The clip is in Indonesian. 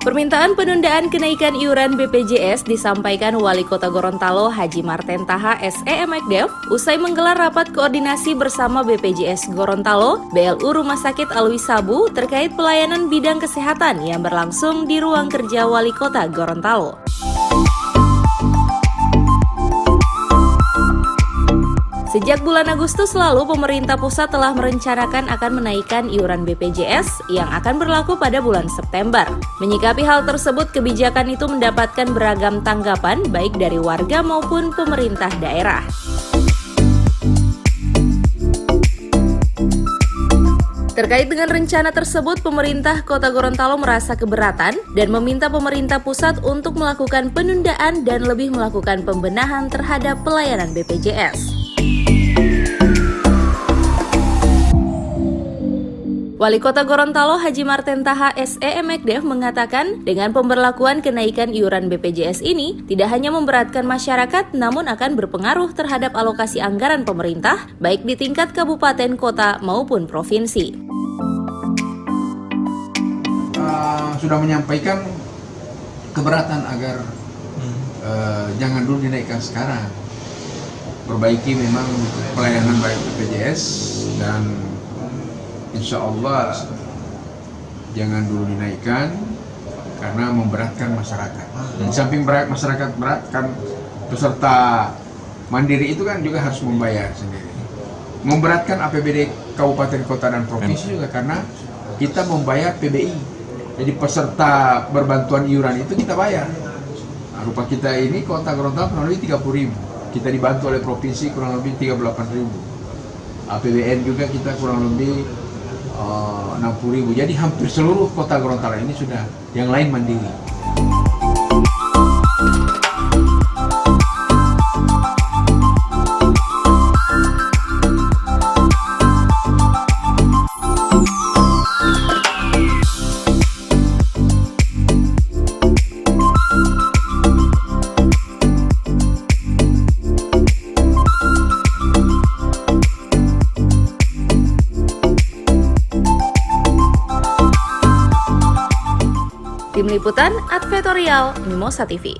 Permintaan penundaan kenaikan iuran BPJS disampaikan Wali Kota Gorontalo Haji Marten Taha SE/Mekdev usai menggelar rapat koordinasi bersama BPJS Gorontalo, BLU Rumah Sakit Alwi Sabu terkait pelayanan bidang kesehatan yang berlangsung di ruang kerja Wali Kota Gorontalo. Sejak bulan Agustus lalu, pemerintah pusat telah merencanakan akan menaikkan iuran BPJS yang akan berlaku pada bulan September. Menyikapi hal tersebut, kebijakan itu mendapatkan beragam tanggapan baik dari warga maupun pemerintah daerah. Terkait dengan rencana tersebut, pemerintah Kota Gorontalo merasa keberatan dan meminta pemerintah pusat untuk melakukan penundaan dan lebih melakukan pembenahan terhadap pelayanan BPJS. Wali Kota Gorontalo Haji Marten Taha SE/Mekdev mengatakan dengan pemberlakuan kenaikan iuran BPJS ini tidak hanya memberatkan masyarakat namun akan berpengaruh terhadap alokasi anggaran pemerintah baik di tingkat kabupaten, kota maupun provinsi. Sudah menyampaikan keberatan agar jangan dulu dinaikkan sekarang. Perbaiki memang pelayanan baik BPJS dan insya Allah jangan dulu dinaikkan karena memberatkan masyarakat. Di samping masyarakat berat kan peserta mandiri itu kan juga harus membayar sendiri. Memberatkan APBD kabupaten, kota dan provinsi juga karena kita membayar PBI. Jadi peserta berbantuan iuran itu kita bayar. Nah, rupa kita ini Kota Gorontalo kurang lebih 30.000. Kita dibantu oleh provinsi kurang lebih 38.000. APBN juga kita kurang lebih 60.000. Jadi hampir seluruh Kota Gorontalo ini sudah, yang lain mandiri. Tim Liputan Advertorial Mimosa TV.